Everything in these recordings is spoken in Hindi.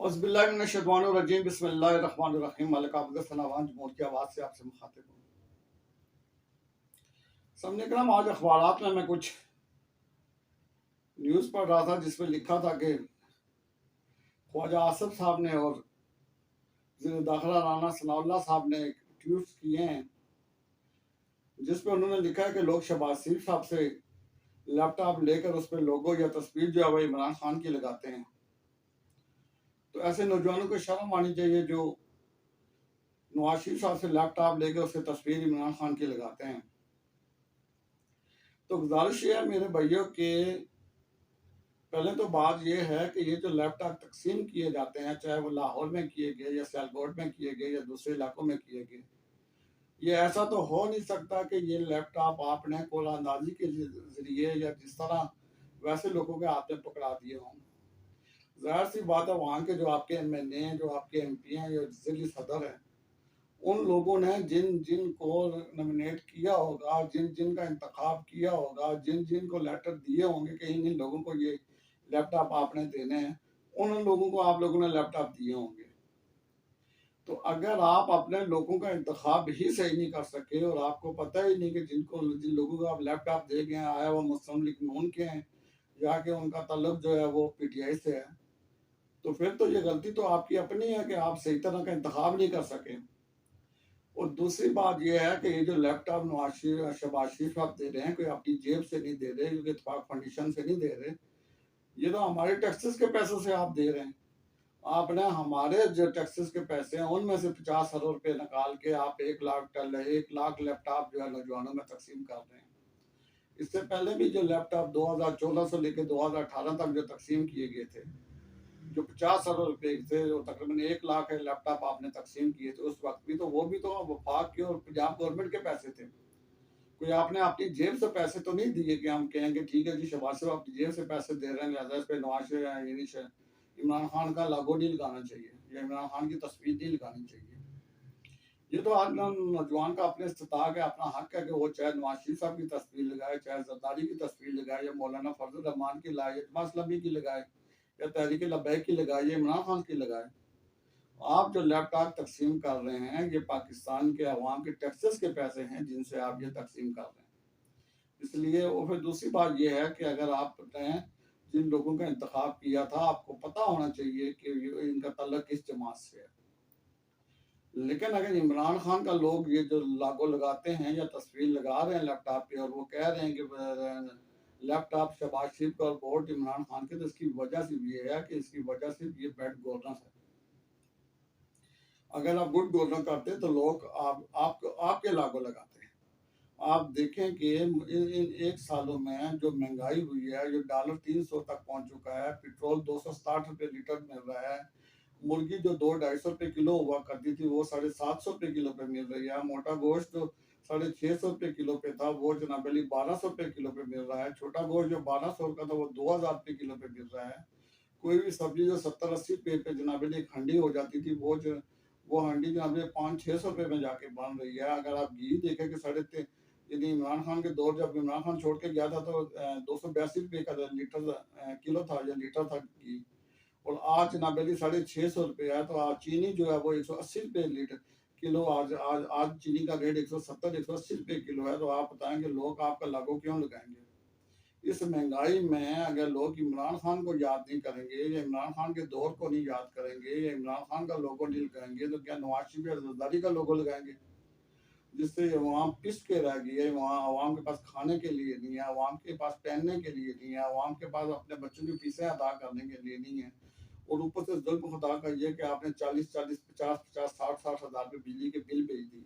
औज़ुबिल्लाहिमिनश्शैतानिर्रजीम बिस्मिल्लाहिर्रहमानिर्रहीम मलिक अब्दुल सलाम जमहूर की आवाज़ से आपसे मुखातिब हूँ। सामने कराम, आज अखबारात में मैं कुछ न्यूज़ पढ़ रहा था जिसमें लिखा था कि ख्वाजा आसिफ साहब ने और वज़ीर दाखिला राना सनाउल्लाह साहब ने ट्वीट किए हैं जिसमें उन्होंने लिखा है कि लोग शहबाज शरीफ साहब से लैपटॉप लेकर उस पर लोगो या तस्वीर जो है वो इमरान खान की लगाते हैं। तो ऐसे नौजवानों को शर्म आनी चाहिए जो नवाज शरीफ साहब से लैपटॉप लेकर उससे तस्वीर इमरान खान की लगाते हैं। तो गुजारिश ये है मेरे भाइयों के, पहले तो बात यह है कि ये जो लैपटॉप तकसीम किए जाते हैं, चाहे वो लाहौर में किए गए या सियालकोट में किए गए या दूसरे इलाकों में किए गए, ये ऐसा तो हो नहीं सकता कि ये लैपटॉप आपने कोलांदाजी के जरिए या जिस तरह वैसे लोगों के हाथ में पकड़ा दिए हों। जाहिर सी बात है, वहाँ के जो आपके MNA हैं, जो आपके MP हैं या जिले सदर हैं, उन लोगों ने जिन जिन को नॉमिनेट किया होगा, जिन जिन का इंतखाब किया होगा, जिन जिन को लेटर दिए होंगे कि इन लोगों को ये लैपटॉप आपने देने हैं, उन लोगों को आप लोगों ने लैपटॉप दिए होंगे। तो अगर आप अपने लोगों का इंतखाब ही सही नहीं कर सके और आपको पता ही नहीं कि जिन लोगों को आप लैपटॉप दे गए हैं, आया वो मुस्लिम लीग नून के हैं या कि उनका ताल्लुक जो है वो PTI से है, तो फिर तो ये गलती तो आपकी अपनी है कि आप सही तरह का इंतखाब नहीं कर सके। और दूसरी बात यह है कि ये जो लैपटॉप शहबाज शरीफ साहब दे रहे हैं, कोई अपनी जेब से नहीं दे रहे, क्योंकि इत्तेफाक फाउंडेशन से नहीं दे रहे, ये तो हमारे टैक्सेस के पैसों से आप दे रहे हैं। आपने हमारे जो टैक्सेस के पैसे हैं उनमें से 50 अरब रुपए निकाल के आप 1 लाख लैपटॉप जो है नौजवानों में तकसीम कर रहे हैं। इससे पहले भी जो लैपटॉप 2014 से लेकर 2018 तक जो तकसीम किए गए थे, जो 50 अरब रुपए थे, जो तकरीबन 1 लाख लैपटॉप आपने तकसीम किए थे, उस वक्त भी तो वो भी तो वफाक के और पंजाब गवर्नमेंट के पैसे थे। कोई आपने अपनी जेब से पैसे तो नहीं दिए कि हम कहेंगे ठीक है जी शहबाज साहब अपनी जेब से पैसे दे रहे हैं, लिहाजा इस पे इमरान खान का लागो नहीं लगाना चाहिए या इमरान खान की तस्वीर नहीं लगानी चाहिए। ये तो आज नौजवान का अपने इस्तेताक है, अपना हक है कि वो चाहे नवाज शरीफ साहब की तस्वीर लगाए, चाहे जरदारी की तस्वीर लगाए, या मौलाना फजल रहमान की लगाए, या इजमास की लगाए, या तहरीक लब्बैक की लगाए, या इमरान खान की लगाए। आप जो लैपटॉप तकसीम कर रहे हैं, ये पाकिस्तान के अवाम के टैक्सेस के पैसे हैं जिनसे आप ये तकसीम कर रहे हैं। इसलिए और फिर दूसरी बात ये है कि अगर आपने जिन लोगों का इंतखाब किया था, आपको पता होना चाहिए कि इनका ताल्लुक किस जमात से है। लेकिन अगर इमरान खान का लोग ये जो लागो लगाते हैं या तस्वीर लगा रहे हैं लैपटॉप पे और वो कह रहे हैं कि लैपटॉप शहबाज शरीफ का और वोट इमरान खान के, तो इसकी वजह सिर्फ ये है कि इसकी वजह सिर्फ ये बैड गवर्नेंस है। अगर आप गुड गवर्नर करते तो लोग आपके लागो लगाते हैं। आप देखें कि इन 1 सालों में जो महंगाई हुई है, जो डॉलर 300 तक पहुंच चुका है, पेट्रोल 260 रुपये लीटर मिल रहा है, मुर्गी जो 200-250 रुपये किलो हुआ करती थी वो 750 रुपये किलो पे मिल रही है, मोटा गोश्त जो 650 रुपये किलो पे था वो जनाब अली 1200 रुपये किलो पे मिल रहा है, छोटा गोश्त जो 1200 का था वो 2000 रुपये किलो पे मिल रहा है। कोई भी सब्जी जो 70-80 रुपये पे जनाब अली एक हंडी हो जाती थी, वो हंडी जनाब 500-600 रुपये में जाके बन रही है। अगर आप घी देखें कि यदि इमरान खान के दौर, जब इमरान खान छोड़ के गया था तो 282 रुपये का किलो था या लीटर था घी, और आज जनाब अली 650 रुपये है। तो आज चीनी जो है वो 180 रुपये लीटर किलो, आज चीनी का रेट 170-180 रुपये किलो है। तो आप बताएंगे लोग आपका लागू क्यों लगाएंगे? इस महंगाई में अगर लोग इमरान खान को याद नहीं करेंगे या इमरान खान के दौर को नहीं याद करेंगे या इमरान खान का लोगो नहीं लगाएंगे, तो क्या नवाज शरीफ या जरदारी का लोगो लगाएंगे? जिससे अवाम पिस के रह गई है, वहाँ अवाम के पास खाने के लिए नहीं है, अवाम के पास पहनने के लिए नहीं है, अवाम के पास अपने बच्चों की फीसें अदा करने के लिए नहीं है। और ऊपर से जुल्म खुदा का ये कि आपने 40-40, 50-50, 60-60 हज़ार रुपये बिजली के बिल भेज दिए।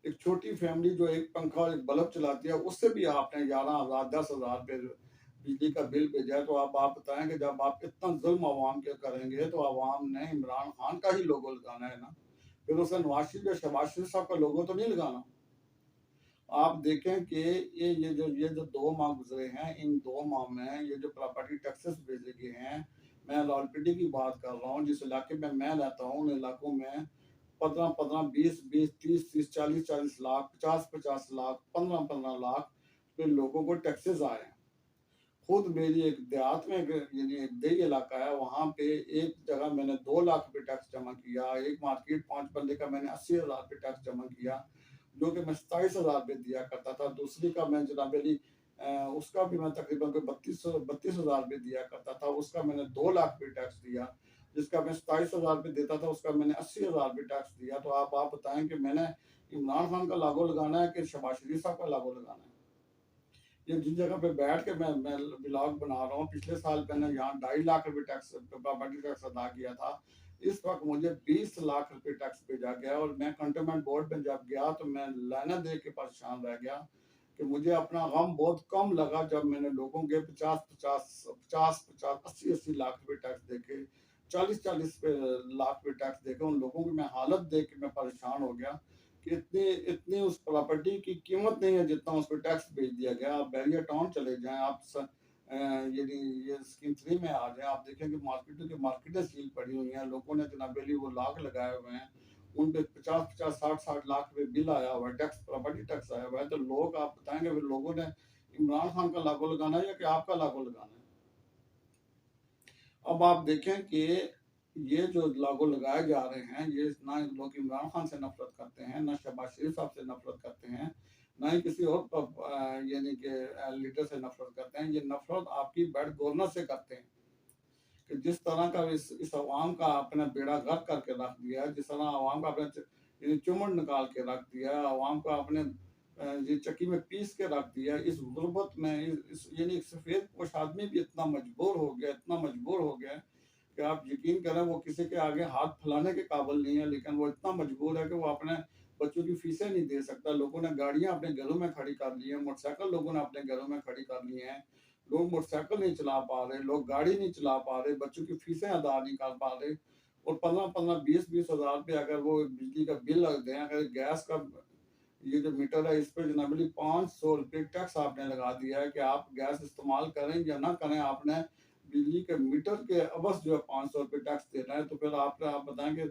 एक छोटी फैमिली जो एक पंखा और एक बल्ब चलाती है, उससे भी आपने 11,000, 10,000 रुपये बिजली का बिल भेजा है। तो अब आप बताएं कि जब आप इतना जुल्म अवाम के करेंगे तो अवाम ने इमरान खान का ही लोगो लगाना है ना, फिर उसे नवाज शरीफ या शहबाज शरीफ साहब का लोगो तो नहीं लगाना। आप देखें कि ये जो 2 माह गुजरे हैं, इन 2 माह में ये जो प्रॉपर्टी टैक्सेस भेजे गए हैं, मैं लालपिंडी की बात कर रहा हूँ, जिस इलाके में मैं रहता हूँ, उन इलाकों में 15-15, 20-20, 30-30, 40-40 लाख, 50-50 लाख, 15-15 लाख पे लोगों को टैक्सेस आए हैं। खुद मेरी एक देहात में यानी एक देही इलाका है, वहाँ पे एक जगह मैंने 2 लाख रुपए टैक्स जमा किया, एक मार्केट 5 बल्ले का मैंने 80,000 रुपए टैक्स जमा किया, जो कि मैं 27,000 रुपए दिया करता था। दूसरी का मैं जनाब अली उसका भी मैं तकरीबन कोई 32,000 रुपए दिया करता था, उसका मैंने 2 लाख रुपए टैक्स दिया, जिसका मैं 27,000 रुपए देता था, उसका मैंने 80,000 रुपए टैक्स दिया। तो आप बताएँ कि मैंने इमरान खान का लागू लगाना है कि शहबाज शरीफ साहब का लागू लगाना है? ये जिस जगह पे बैठ के मैं व्लॉग बना रहा हूँ, पिछले साल मैंने यहाँ 2.5 लाख रुपए टैक्स प्रॉपर्टी टैक्स अदा किया था। इस वक्त मुझे 20 लाख रुपए टैक्स भेजा गया और मैं कंटोनमेंट बोर्ड में जब गया तो मैं लाइनें देख के परेशान रह गया कि मुझे अपना गम बहुत कम लगा जब मैंने लोगों के 50-50 80-80 लाख रुपए टैक्स देखे, 40-40 लाख रुपए टैक्स देखे। उन लोगों की मैं हालत देख के मैं परेशान हो गया कि इतनी इतनी उस प्रॉपर्टी की कीमत नहीं है जितना उस पे टैक्स भेज दिया गया। आप बैरियर टाउन चले जाएँ, यदि ये स्कीम 3 में आ जाएँ, आप देखेंगे मार्केटों की मार्केटें सील पड़ी हुई हैं। लोगों ने जनाब अली वो लॉक लगाए हुए हैं, उन पे 50-50, 60-60 लाख रुपए बिल आया हुआ है, टैक्स प्रॉपर्टी टैक्स आया हुआ है। तो लोग आप बताएँगे फिर लोगों ने इमरान खान का लागू लगाना है या कि आपका लागू लगाना है? अब आप देखें कि ये जो लागू लगाए जा रहे हैं, ये ना लोग इमरान खान से नफ़रत करते हैं, ना शहबाज शरीफ साहब से नफ़रत करते हैं, ना ही किसी और यानी कि लीडर से नफ़रत करते हैं। ये नफ़रत आपकी बैड गवर्नेंस से करते हैं कि जिस तरह का इस अवाम का अपना बेड़ा गर्क करके रख दिया है, जिस तरह अवाम का अपने ये चुमड़ निकाल के रख दिया है, अवाम को अपने ये चक्की में पीस के रख दिया है। इस गुर्बत में यानी एक सफ़ेद पोश आदमी भी इतना मजबूर हो गया, इतना मजबूर हो गया है कि आप यकीन करें वो किसी के आगे हाथ फैलाने के काबिल नहीं है, लेकिन वो इतना मजबूर है कि वो अपने बच्चों की फीसें नहीं दे सकता। लोगों ने गाड़ियाँ अपने घरों में खड़ी कर ली हैं, मोटरसाइकिल लोगों ने अपने घरों में खड़ी कर ली हैं। लोग मोटरसाइकिल नहीं चला पा रहे, लोग गाड़ी नहीं चला पा रहे, बच्चों की फीसें अदा नहीं कर पा रहे और 15-15, 20-20 हज़ार रुपए अगर वो बिजली का बिल लग दें, अगर गैस का ये जो मीटर है इस पे जनरली 500 रुपए टैक्स आपने लगा दिया है कि आप गैस इस्तेमाल करें या ना करें, आपने बिजली के मीटर के अवस जो है 500 रुपए टैक्स देना है। तो फिर आप बताएंगे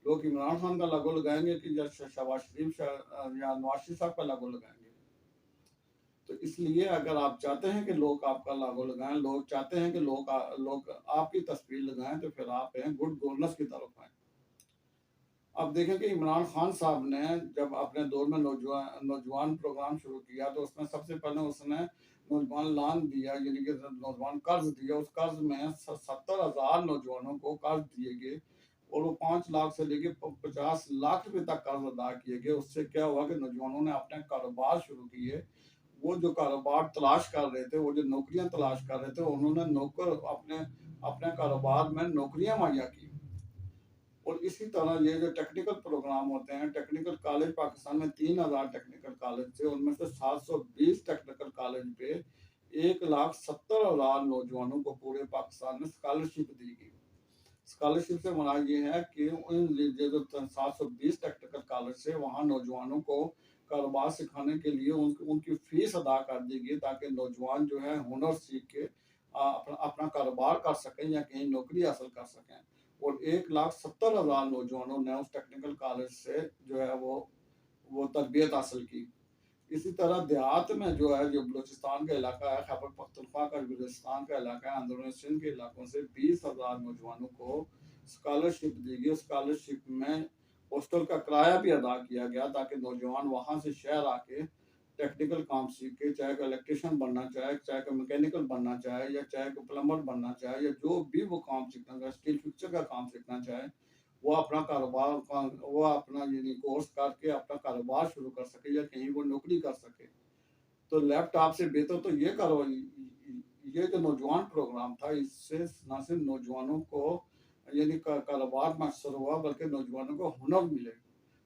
लोग इमरान खान का लागू लगाएंगे कि या शहबाज शरीफ या नवाज शरीफ साहब का लागू लगाएंगे? तो इसलिए अगर आप चाहते हैं कि लोग आपका लागू लगाएं, लोग चाहते हैं कि लोग आपकी तस्वीर लगाएं, तो फिर आप हैं गुड गवर्नेंस की तरफ आए। अब देखें कि इमरान खान साहब ने जब अपने दौर में नौजवान प्रोग्राम शुरू किया तो उसमें सबसे पहले उसने नौजवान लोन दिया, यानी कि नौजवान कर्ज दिया। उस कर्ज में 70,000 नौजवानों को कर्ज दिए गए और वो 5 लाख से लेके 50 लाख रुपए तक कर्ज अदा किए गए। उससे क्या हुआ कि नौजवानों ने अपने कारोबार शुरू किए। वो जो कारोबार तलाश कर रहे थे, वो जो नौकरियां तलाश कर रहे थे, उन्होंने नौकर अपने अपने कारोबार में नौकरियां मुहैया की। और इसी तरह ये जो टेक्निकल प्रोग्राम होते हैं, टेक्निकल कॉलेज पाकिस्तान में 3,000 टेक्निकल कॉलेज थे, उनमें से 720 टेक्निकल कॉलेज पे 1,70,000 नौजवानों को पूरे पाकिस्तान में स्कॉलरशिप दी गई। स्कॉलरशिप से मराद ये है कि उन ये जो 720 टेक्निकल कॉलेज से वहाँ नौजवानों को कारोबार सिखाने के लिए उनकी फीस अदा कर दी गई ताकि नौजवान जो है हुनर सीख के अपना अपना कारोबार कर सकें या कहीं नौकरी हासिल कर सकें। और 1,70,000 नौजवानों ने उस टेक्निकल कॉलेज से जो है वो तरबियत हासिल की। इसी तरह देहात में जो है, जो बलूचिस्तान का इलाका है, खैबर पख्तूनख्वा का बलूचिस्तान का इलाका है, अंदरूनी सिंध के इलाकों से 20,000 नौजवानों को स्कॉलरशिप दी गई। स्कॉलरशिप में हॉस्टल का किराया भी अदा किया गया ताकि नौजवान वहाँ से शहर आके टेक्निकल काम सीख के, चाहे कोई इलेक्ट्रिशियन बनना चाहे, चाहे कोई मैकेनिकल बनना चाहे, या चाहे कोई प्लम्बर बनना चाहे, या जो भी वो काम सीखना चाहे, स्टील फिक्सर का काम सीखना चाहे, वो अपना कारोबार का वो अपना यानी कोर्स करके अपना कारोबार शुरू कर सके या कहीं वो नौकरी कर सके। तो लैपटॉप से बेहतर तो ये जो नौजवान प्रोग्राम था, इससे ना सिर्फ नौजवानों को यानी कारोबार मैसर हुआ, बल्कि नौजवानों को हुनर मिले।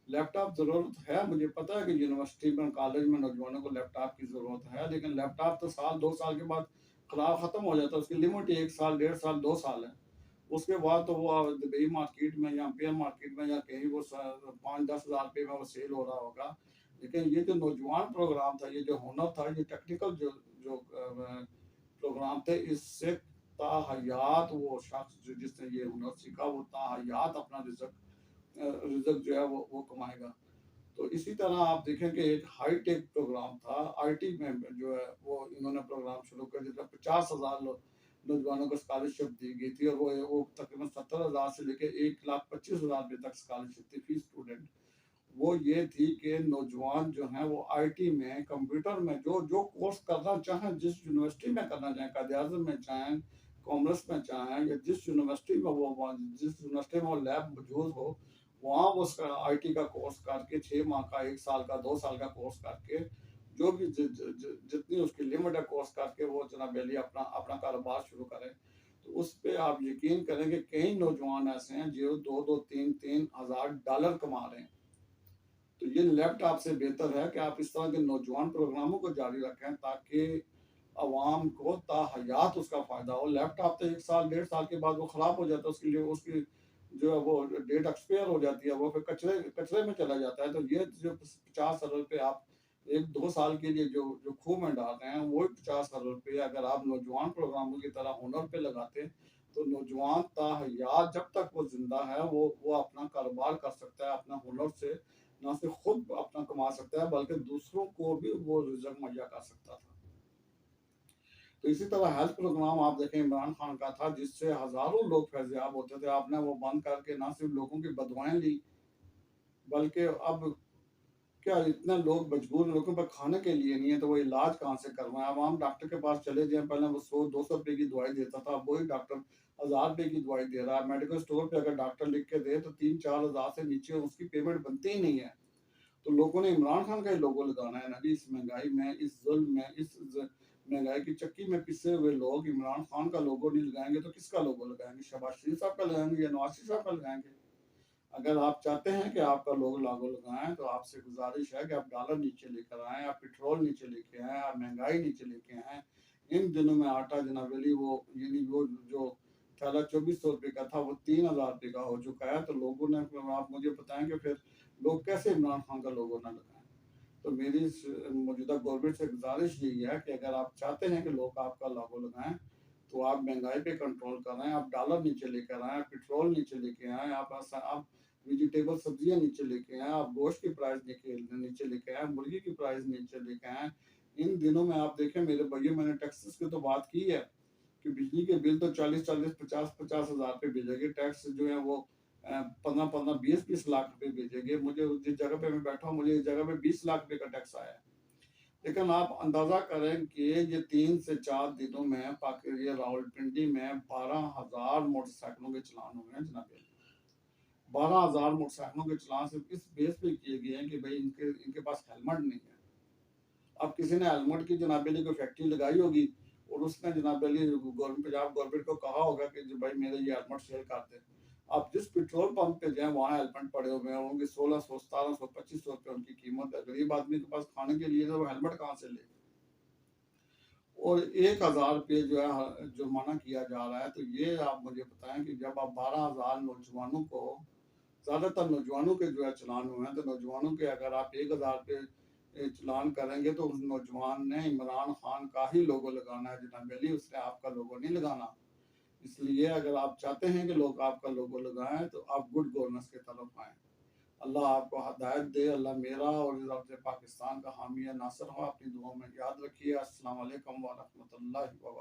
लैपटॉप ज़रूरत है, मुझे पता है कि यूनिवर्सिटी में, कॉलेज में नौजवानों को लैपटॉप की ज़रूरत है, लेकिन लैपटॉप तो साल 2 साल के बाद खराब ख़त्म हो जाता है, उसकी लिमिट 1 साल, 1.5 साल, 2 साल है। उसके बाद तो वो दुबई मार्केट में या पेयर मार्केट में या कहीं वो 5-10 हज़ार रुपये में वो सेल हो रहा होगा। लेकिन ये जो नौजवान प्रोग्राम था, ये जो हुनर था, ये टेक्निकल जो जो प्रोग्राम थे, इससे ताहयात वो शख्स जो जिसने ये हुनर सीखा, वो ताहयात अपना रिजक जो है वो कमाएगा। तो इसी तरह आप देखें कि एक हाईटेक प्रोग्राम था, आईटी में जो है वो इन्होंने प्रोग्राम शुरू कर दिया था। 50,000 नौजवानों को स्कॉलरशिप दी गई थी और वो तकरीबन 70,000 से लेके 1,25,000 रुपए तक स्कॉलरशिप थी फी स्टूडेंट। वो ये थी कि नौजवान जो हैं वो आईटी में, कंप्यूटर में जो जो कोर्स करना चाहें, जिस यूनिवर्सिटी में करना चाहें, कायद-ए-आज़म में चाहें, कॉमर्स में चाहें या जिस यूनिवर्सिटी में जिस यूनिवर्सिटी में वो लैब मौजूद हो, वहाँ वो उसका आईटी का कोर्स करके 6 माह का, 1 साल का, 2 साल का कोर्स करके जो भी जितनी उसकी लिमिट है कोर्स करके वो जनाब अली अपना अपना कारोबार शुरू करें। तो उस पे आप यकीन करें कि कई नौजवान ऐसे हैं जो 2-2 3-3 हज़ार डॉलर कमा रहे हैं। तो ये लैपटॉप से बेहतर है कि आप इस तरह के नौजवान प्रोग्रामों को जारी रखें ताकि अवाम को ताहयात उसका फ़ायदा हो। लैपटॉप तो 1 साल, 1.5 साल के बाद वो ख़राब हो जाता है, उसके लिए उसकी जो है वो डेट एक्सपायर हो जाती है, वो फिर कचरे कचरे में चला जाता है। तो ये जो 50 अरब रुपए आप 1-2 साल के लिए जो जो खूह में डाल रहे हैं, वही 50 अरब रुपए अगर आप नौजवान प्रोग्रामों की तरह हुनर पे लगाते, तो नौजवान ताहयात जब तक वो ज़िंदा है, वो अपना कारोबार कर सकता है, अपना हुनर से ना सिर्फ खुद अपना कमा सकता है बल्कि दूसरों को भी वो रिज़्क मुहैया कर सकता था। तो इसी तरह हेल्थ प्रोग्राम आप देखें इमरान खान का था जिससे हज़ारों लोग फैज़याब होते थे। आपने वो बंद करके ना सिर्फ लोगों की बदुआएँ ली, बल्कि अब क्या इतने लोग मजबूर हैं, लोगों पर खाने के लिए नहीं है, तो वो इलाज कहाँ से करवाएँ? अब आम डॉक्टर के पास चले जाएँ, पहले वो 100-200 रुपए की दवाई देता था, अब वही डॉक्टर 1000 रुपए की दवाई दे रहा है। मेडिकल स्टोर पे अगर डॉक्टर लिख के दे तो 3-4 हज़ार से नीचे उसकी पेमेंट बनती ही नहीं है। तो लोगों ने इमरान खान का ही लोगो लगाना है ना जी, इस महँगाई में, इस ज़ुल्म में, इस महँगाई की चक्की में पिसे हुए लोग इमरान खान का लोगो नहीं लगाएँगे तो किसका लोगो लगाएँगे? शहबाज शरीफ साहब का लगाएँगे या नवाज़ शरीफ साहब का लगाएँगे? अगर आप चाहते हैं कि आपका लोगो लगाएँ तो आपसे गुज़ारिश है कि आप डॉलर नीचे लेकर आएँ, आप पेट्रोल नीचे लेके आएँ, आप महँगाई नीचे लेके आएँ। इन दिनों में आटा जनाब वली वो यानी वो जो थैला 2400 रुपए का था वो 3000 रुपए का हो चुका है। तो लोगों ने आप मुझे बताएँ कि फिर लोग कैसे इमरान खान का लोगो ना लगाएँ? तो मेरी इस मौजूदा गवर्नमेंट से गुज़ारिश यही है कि अगर आप चाहते हैं कि लोग आपका लोगो लगाएँ, तो आप महँगाई पे कंट्रोल करें, आप डॉलर नीचे लेकर आएँ, पेट्रोल नीचे लेके आएँ, आप वेजिटेबल सब्जियाँ नीचे लेके आएँ, आप गोश्त की प्राइस नीचे लेके आएँ, मुर्गी की प्राइस नीचे लेके आएँ। इन दिनों में आप देखें मेरे भइयों, मैंने टैक्सेस की तो बात की है कि बिजली के बिल तो 40-40, 50-50 हज़ार पे भेजेंगे, टैक्स जो है वो 15-15, 20-20 लाख रुपए भेजेंगे। मुझे जिस जगह पे मैं बैठा हूँ, मुझे इस जगह पे 20 लाख रुपए का टैक्स आया है। लेकिन आप अंदाज़ा करें कि ये 3 से 4 दिनों में ये रावलपिंडी में 12,000 मोटरसाइकिलों के चालान हुए हैं जनाब। 12,000 मोटरसाइकिलों के चालान सिर्फ इस बेस पे किए गए हैं कि भाई इनके इनके पास हेलमेट नहीं है। अब किसी ने हेलमेट की जनाब अली कोई फैक्ट्री लगाई होगी और उसने जनाब अली गवर्नमेंट, पंजाब गवर्नमेंट को कहा होगा कि जो भाई मेरे ये हेलमेट सेल कर दे। आप जिस पेट्रोल पंप पे जाएँ वहाँ हेलमेट पड़े हुए हैं, होंगे 1600, 1700, 2500 रुपए उनकी कीमत है। गरीब आदमी के पास खाने के लिए तो वो हेलमेट कहाँ से ले? और 1000 रुपये जो है जुर्माना किया जा रहा है। तो ये आप मुझे बताएँ कि जब आप 12,000 नौजवानों को, ज़्यादातर नौजवानों के जो है चालान हुए हैं, तो नौजवानों के अगर आप 1000 रुपये चालान करेंगे तो उस नौजवान ने इमरान खान का ही लोगो लगाना है जनाब अली, उसने आपका लोगो नहीं लगाना। इसलिए अगर आप चाहते हैं कि लोग आपका लोगो लगाएँ तो आप गुड गवर्नेंस की तरफ आएँ। अल्लाह आपको हिदायत दे, अल्लाह मेरा और इस वक़्त पाकिस्तान का हामी या नासिर हो। अपनी दुआओं में याद रखिए। अस्सलाम वालेकुम व रहमतुल्लाहि व